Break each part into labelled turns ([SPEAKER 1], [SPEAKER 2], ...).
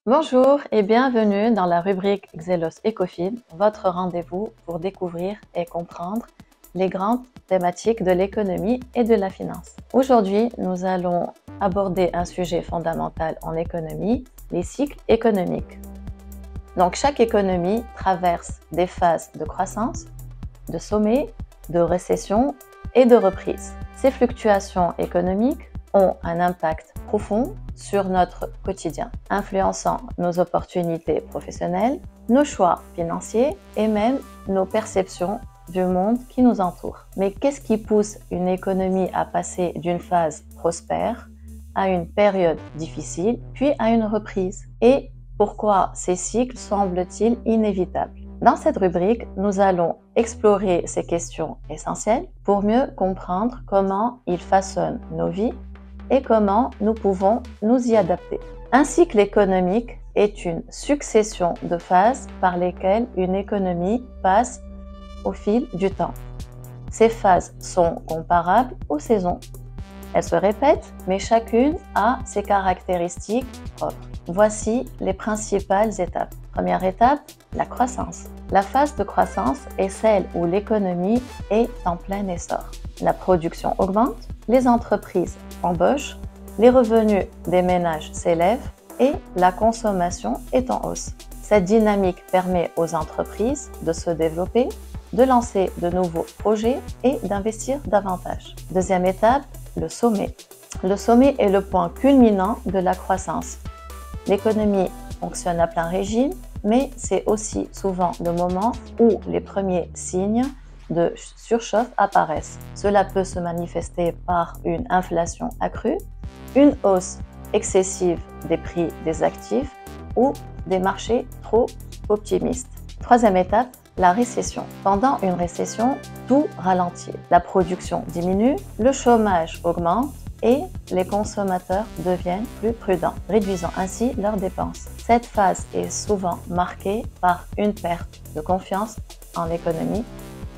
[SPEAKER 1] Bonjour et bienvenue dans la rubrique Xelos Ecofin, votre rendez-vous pour découvrir et comprendre les grandes thématiques de l'économie et de la finance. Aujourd'hui, nous allons aborder un sujet fondamental en économie, les cycles économiques. Donc, chaque économie traverse des phases de croissance, de sommet, de récession et de reprise. Ces fluctuations économiques ont un impact profond sur notre quotidien, influençant nos opportunités professionnelles, nos choix financiers et même nos perceptions du monde qui nous entoure. Mais qu'est-ce qui pousse une économie à passer d'une phase prospère à une période difficile, puis à une reprise? Et pourquoi ces cycles semblent-ils inévitables? Dans cette rubrique, nous allons explorer ces questions essentielles pour mieux comprendre comment ils façonnent nos vies et comment nous pouvons nous y adapter. Un cycle économique est une succession de phases par lesquelles une économie passe au fil du temps. Ces phases sont comparables aux saisons. Elles se répètent, mais chacune a ses caractéristiques propres. Voici les principales étapes. Première étape, la croissance. La phase de croissance est celle où l'économie est en plein essor. La production augmente, les entreprises embauchent, les revenus des ménages s'élèvent et la consommation est en hausse. Cette dynamique permet aux entreprises de se développer, de lancer de nouveaux projets et d'investir davantage. Deuxième étape, le sommet. Le sommet est le point culminant de la croissance. L'économie fonctionne à plein régime, mais c'est aussi souvent le moment où les premiers signes de surchauffe apparaissent. Cela peut se manifester par une inflation accrue, une hausse excessive des prix des actifs ou des marchés trop optimistes. Troisième étape, la récession. Pendant une récession, tout ralentit. La production diminue, le chômage augmente et les consommateurs deviennent plus prudents, réduisant ainsi leurs dépenses. Cette phase est souvent marquée par une perte de confiance en l'économie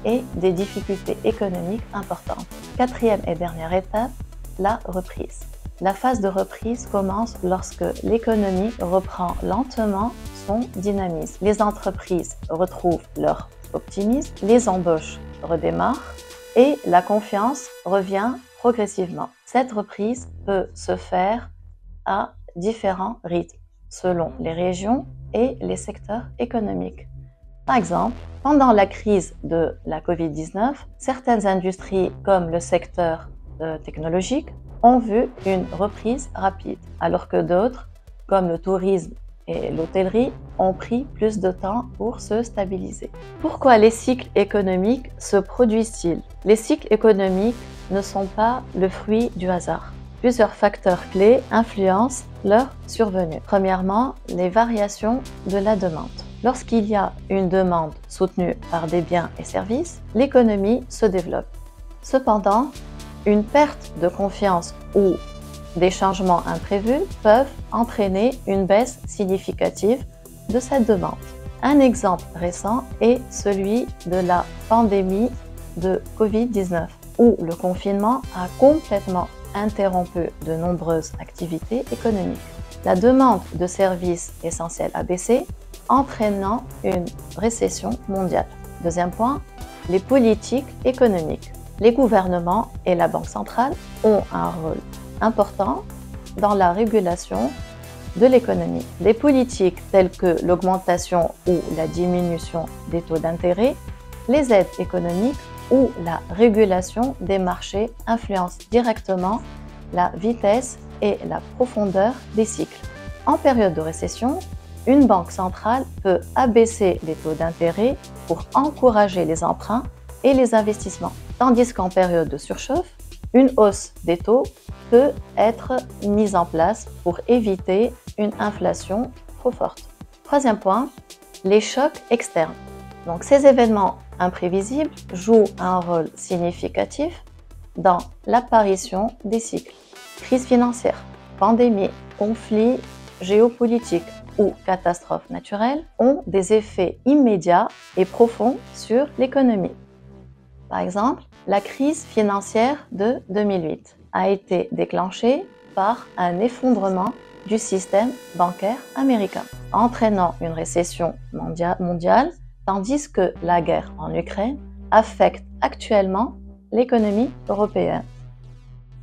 [SPEAKER 1] et des difficultés économiques importantes. Quatrième et dernière étape, la reprise. La phase de reprise commence lorsque l'économie reprend lentement son dynamisme. Les entreprises retrouvent leur optimisme, les embauches redémarrent et la confiance revient progressivement. Cette reprise peut se faire à différents rythmes selon les régions et les secteurs économiques. Par exemple, pendant la crise de la Covid-19, certaines industries comme le secteur technologique ont vu une reprise rapide, alors que d'autres, comme le tourisme et l'hôtellerie, ont pris plus de temps pour se stabiliser. Pourquoi les cycles économiques se produisent-ils? Les cycles économiques ne sont pas le fruit du hasard. Plusieurs facteurs clés influencent leur survenue. Premièrement, les variations de la demande. Lorsqu'il y a une demande soutenue par des biens et services, l'économie se développe. Cependant, une perte de confiance ou des changements imprévus peuvent entraîner une baisse significative de cette demande. Un exemple récent est celui de la pandémie de Covid-19, où le confinement a complètement interrompu de nombreuses activités économiques. La demande de services essentiels a baissé, entraînant une récession mondiale. Deuxième point, les politiques économiques. Les gouvernements et la Banque centrale ont un rôle important dans la régulation de l'économie. Les politiques telles que l'augmentation ou la diminution des taux d'intérêt, les aides économiques ou la régulation des marchés influencent directement la vitesse et la profondeur des cycles. En période de récession, une banque centrale peut abaisser les taux d'intérêt pour encourager les emprunts et les investissements, tandis qu'en période de surchauffe, une hausse des taux peut être mise en place pour éviter une inflation trop forte. Troisième point, les chocs externes. Donc, ces événements imprévisibles jouent un rôle significatif dans l'apparition des cycles. Crise financière, pandémie, conflits géopolitiques ou catastrophes naturelles ont des effets immédiats et profonds sur l'économie. Par exemple, la crise financière de 2008 a été déclenchée par un effondrement du système bancaire américain, entraînant une récession mondiale, tandis que la guerre en Ukraine affecte actuellement l'économie européenne,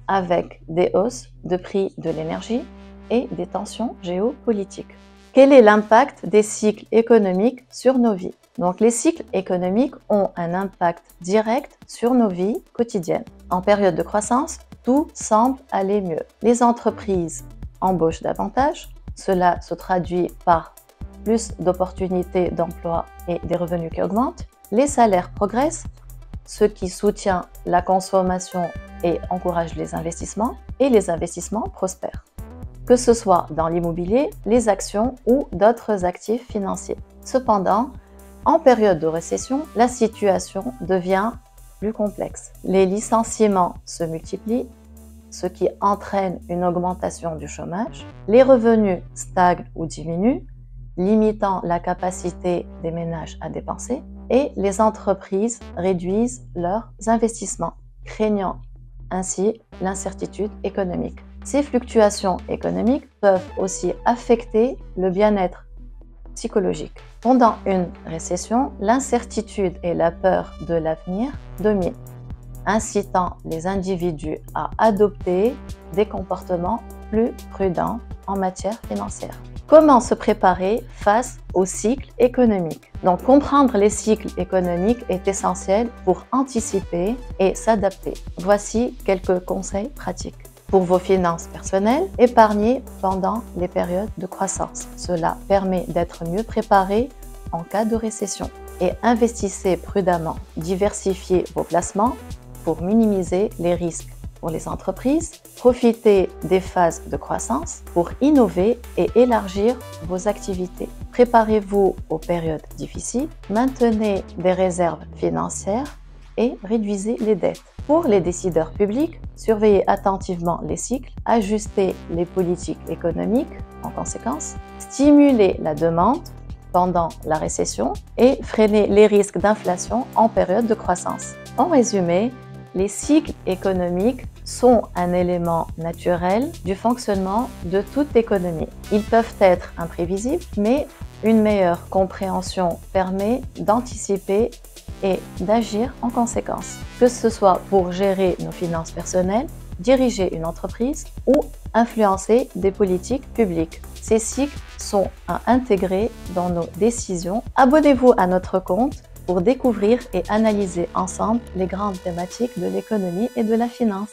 [SPEAKER 1] avec des hausses de prix de l'énergie et des tensions géopolitiques. Quel est l'impact des cycles économiques sur nos vies? Donc, les cycles économiques ont un impact direct sur nos vies quotidiennes. En période de croissance, tout semble aller mieux. Les entreprises embauchent davantage. Cela se traduit par plus d'opportunités d'emploi et des revenus qui augmentent. Les salaires progressent, ce qui soutient la consommation et encourage les investissements, et les investissements prospèrent, que ce soit dans l'immobilier, les actions ou d'autres actifs financiers. Cependant, en période de récession, la situation devient plus complexe. Les licenciements se multiplient, ce qui entraîne une augmentation du chômage. Les revenus stagnent ou diminuent, limitant la capacité des ménages à dépenser, et les entreprises réduisent leurs investissements, craignant ainsi l'incertitude économique. Ces fluctuations économiques peuvent aussi affecter le bien-être psychologique. Pendant une récession, l'incertitude et la peur de l'avenir dominent, incitant les individus à adopter des comportements plus prudents en matière financière. Comment se préparer face aux cycles économiques? Donc, comprendre les cycles économiques est essentiel pour anticiper et s'adapter. Voici quelques conseils pratiques. Pour vos finances personnelles, épargnez pendant les périodes de croissance. Cela permet d'être mieux préparé en cas de récession. Et investissez prudemment. Diversifiez vos placements pour minimiser les risques. Pour les entreprises, profitez des phases de croissance pour innover et élargir vos activités. Préparez-vous aux périodes difficiles, maintenez des réserves financières et réduisez les dettes. Pour les décideurs publics, surveillez attentivement les cycles, ajustez les politiques économiques en conséquence, stimulez la demande pendant la récession et freinez les risques d'inflation en période de croissance. En résumé, les cycles économiques sont un élément naturel du fonctionnement de toute économie. Ils peuvent être imprévisibles, mais une meilleure compréhension permet d'anticiper et d'agir en conséquence, que ce soit pour gérer nos finances personnelles, diriger une entreprise ou influencer des politiques publiques. Ces cycles sont à intégrer dans nos décisions. Abonnez-vous à notre compte pour découvrir et analyser ensemble les grandes thématiques de l'économie et de la finance.